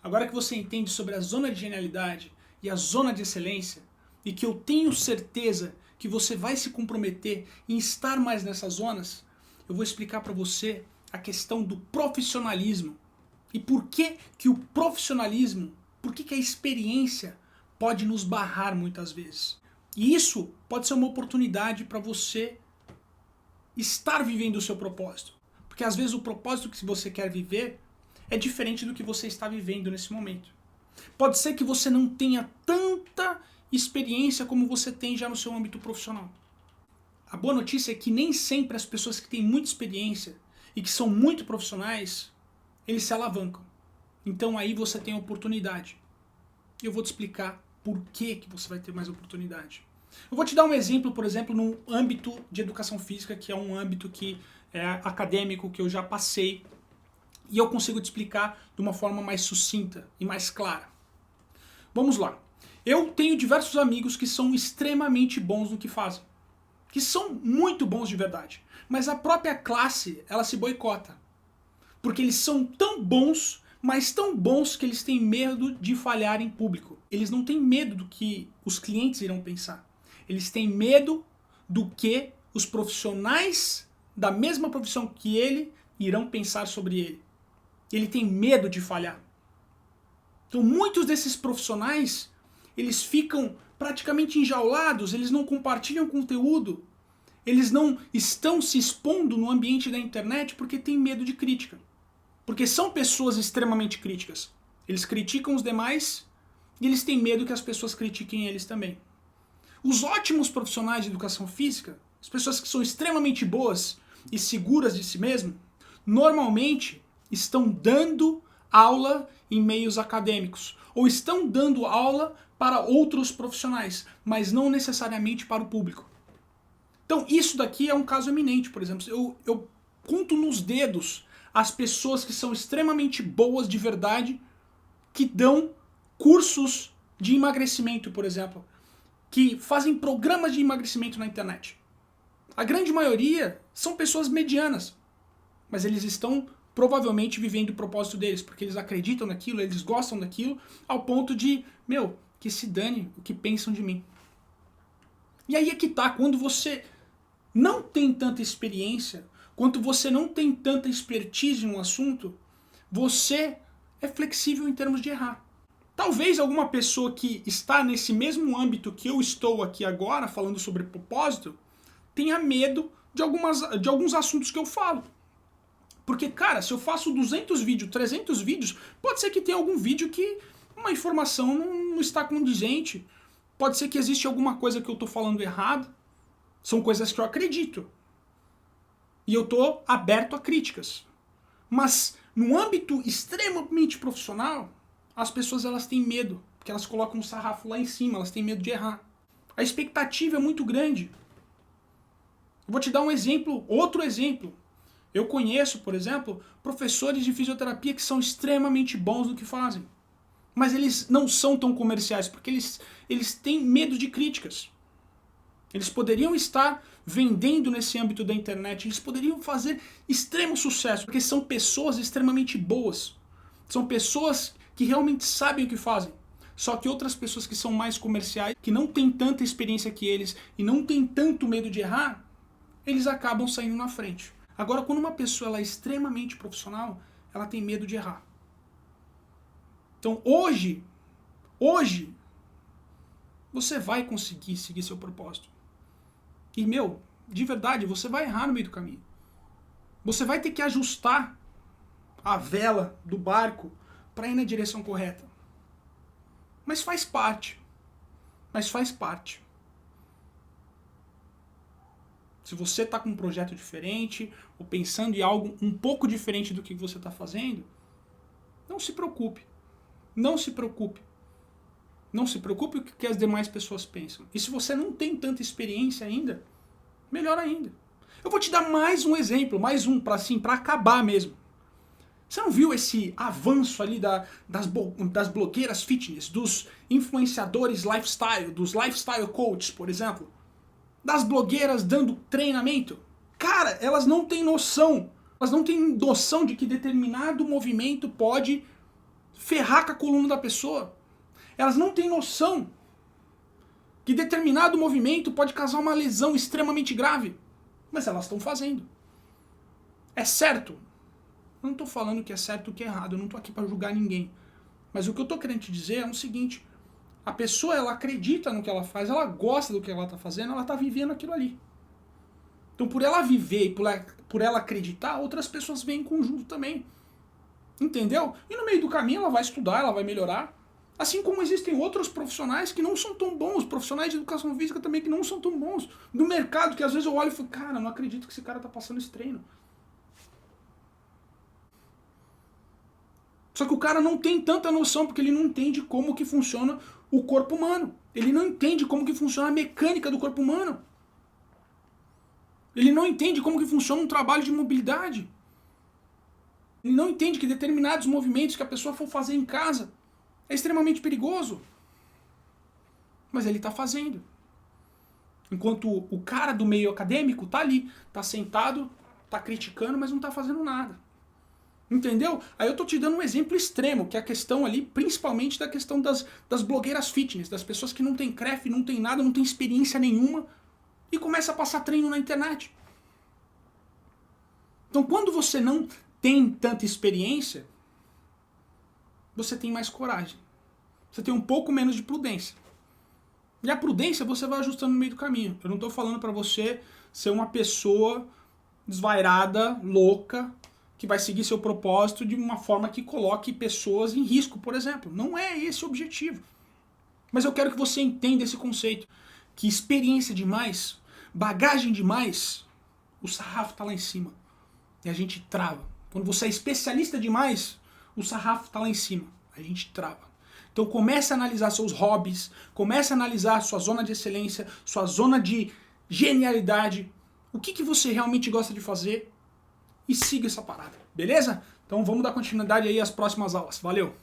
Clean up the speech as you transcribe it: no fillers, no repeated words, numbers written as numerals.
Agora que você entende sobre a zona de genialidade e a zona de excelência, e que eu tenho certeza que você vai se comprometer em estar mais nessas zonas, eu vou explicar para você a questão do profissionalismo. E por que que o profissionalismo, por que que a experiência pode nos barrar muitas vezes. E isso pode ser uma oportunidade para você estar vivendo o seu propósito. Porque às vezes o propósito que você quer viver é diferente do que você está vivendo nesse momento. Pode ser que você não tenha tanta experiência como você tem já no seu âmbito profissional. A boa notícia é que nem sempre as pessoas que têm muita experiência e que são muito profissionais, eles se alavancam. Então aí você tem a oportunidade. Eu vou te explicar por que você vai ter mais oportunidade. Eu vou te dar um exemplo, por exemplo, no âmbito de educação física, que é um âmbito que é acadêmico, que eu já passei, e eu consigo te explicar de uma forma mais sucinta e mais clara. Vamos lá. Eu tenho diversos amigos que são extremamente bons no que fazem, que são muito bons de verdade, mas a própria classe, ela se boicota, porque eles são tão bons, mas tão bons que eles têm medo de falhar em público. Eles não têm medo do que os clientes irão pensar. Eles têm medo do que os profissionais da mesma profissão que ele irão pensar sobre ele. Ele tem medo de falhar. Então muitos desses profissionais, eles ficam praticamente enjaulados, eles não compartilham conteúdo, eles não estão se expondo no ambiente da internet porque têm medo de crítica. Porque são pessoas extremamente críticas. Eles criticam os demais e eles têm medo que as pessoas critiquem eles também. Os ótimos profissionais de educação física, as pessoas que são extremamente boas e seguras de si mesmo, normalmente estão dando aula em meios acadêmicos ou estão dando aula para outros profissionais, mas não necessariamente para o público. Então isso daqui é um caso eminente, por exemplo. Eu conto nos dedos as pessoas que são extremamente boas de verdade, que dão cursos de emagrecimento, por exemplo, que fazem programas de emagrecimento na internet. A grande maioria são pessoas medianas, mas eles estão provavelmente vivendo o propósito deles, porque eles acreditam naquilo, eles gostam daquilo, ao ponto de, que se dane o que pensam de mim. E aí é que tá, quando você não tem tanta experiência, quando você não tem tanta expertise no assunto, você é flexível em termos de errar. Talvez alguma pessoa que está nesse mesmo âmbito que eu estou aqui agora, falando sobre propósito, tenha medo de alguns assuntos que eu falo. Porque, cara, se eu faço 200 vídeos, 300 vídeos, pode ser que tenha algum vídeo que uma informação não está condizente. Pode ser que existe alguma coisa que eu estou falando errado. São coisas que eu acredito. E eu estou aberto a críticas. Mas no âmbito extremamente profissional, as pessoas elas têm medo, porque elas colocam um sarrafo lá em cima, elas têm medo de errar. A expectativa é muito grande. Eu vou te dar um exemplo, outro exemplo. Eu conheço, por exemplo, professores de fisioterapia que são extremamente bons no que fazem. Mas eles não são tão comerciais, porque eles têm medo de críticas. Eles poderiam estar vendendo nesse âmbito da internet, eles poderiam fazer extremo sucesso, porque são pessoas extremamente boas. São pessoas que realmente sabem o que fazem. Só que outras pessoas que são mais comerciais, que não têm tanta experiência que eles e não têm tanto medo de errar, eles acabam saindo na frente. Agora, quando uma pessoa ela é extremamente profissional, ela tem medo de errar. Então, hoje, você vai conseguir seguir seu propósito. E, de verdade, você vai errar no meio do caminho. Você vai ter que ajustar a vela do barco para ir na direção correta. Mas faz parte. Se você está com um projeto diferente, ou pensando em algo um pouco diferente do que você está fazendo, não se preocupe. Não se preocupe. Não se preocupe com o que as demais pessoas pensam. E se você não tem tanta experiência ainda, melhor ainda. Eu vou te dar mais um exemplo, mais um para acabar mesmo. Você não viu esse avanço ali das blogueiras fitness, dos influenciadores lifestyle, dos lifestyle coaches, por exemplo? Das blogueiras dando treinamento? Cara, elas não têm noção. Elas não têm noção de que determinado movimento pode ferrar com a coluna da pessoa. Elas não têm noção que determinado movimento pode causar uma lesão extremamente grave. Mas elas estão fazendo. É certo? Eu não estou falando que é certo ou que é errado. Eu não estou aqui para julgar ninguém. Mas o que eu estou querendo te dizer é o seguinte. A pessoa, ela acredita no que ela faz, ela gosta do que ela está fazendo, ela está vivendo aquilo ali. Então, por ela viver e por ela acreditar, outras pessoas vêm em conjunto também. Entendeu? E no meio do caminho ela vai estudar, ela vai melhorar. Assim como existem outros profissionais que não são tão bons, profissionais de educação física também que não são tão bons, do mercado, que às vezes eu olho e falo, cara, não acredito que esse cara tá passando esse treino. Só que o cara não tem tanta noção, porque ele não entende como que funciona o corpo humano. Ele não entende como que funciona a mecânica do corpo humano. Ele não entende como que funciona um trabalho de mobilidade. Ele não entende que determinados movimentos que a pessoa for fazer em casa é extremamente perigoso. Mas ele está fazendo. Enquanto o cara do meio acadêmico está ali, está sentado, está criticando, mas não está fazendo nada. Entendeu? Aí eu estou te dando um exemplo extremo, que é a questão ali, principalmente da questão das blogueiras fitness, das pessoas que não têm CREF, não tem nada, não tem experiência nenhuma, e começa a passar treino na internet. Então quando você não tem tanta experiência, você tem mais coragem. Você tem um pouco menos de prudência. E a prudência você vai ajustando no meio do caminho. Eu não estou falando para você ser uma pessoa desvairada, louca, que vai seguir seu propósito de uma forma que coloque pessoas em risco, por exemplo. Não é esse o objetivo. Mas eu quero que você entenda esse conceito. Que experiência demais, bagagem demais, o sarrafo está lá em cima. E a gente trava. Quando você é especialista demais, o sarrafo está lá em cima. A gente trava. Então comece a analisar seus hobbies, comece a analisar sua zona de excelência, sua zona de genialidade, o que você realmente gosta de fazer e siga essa parada, beleza? Então vamos dar continuidade aí às próximas aulas. Valeu!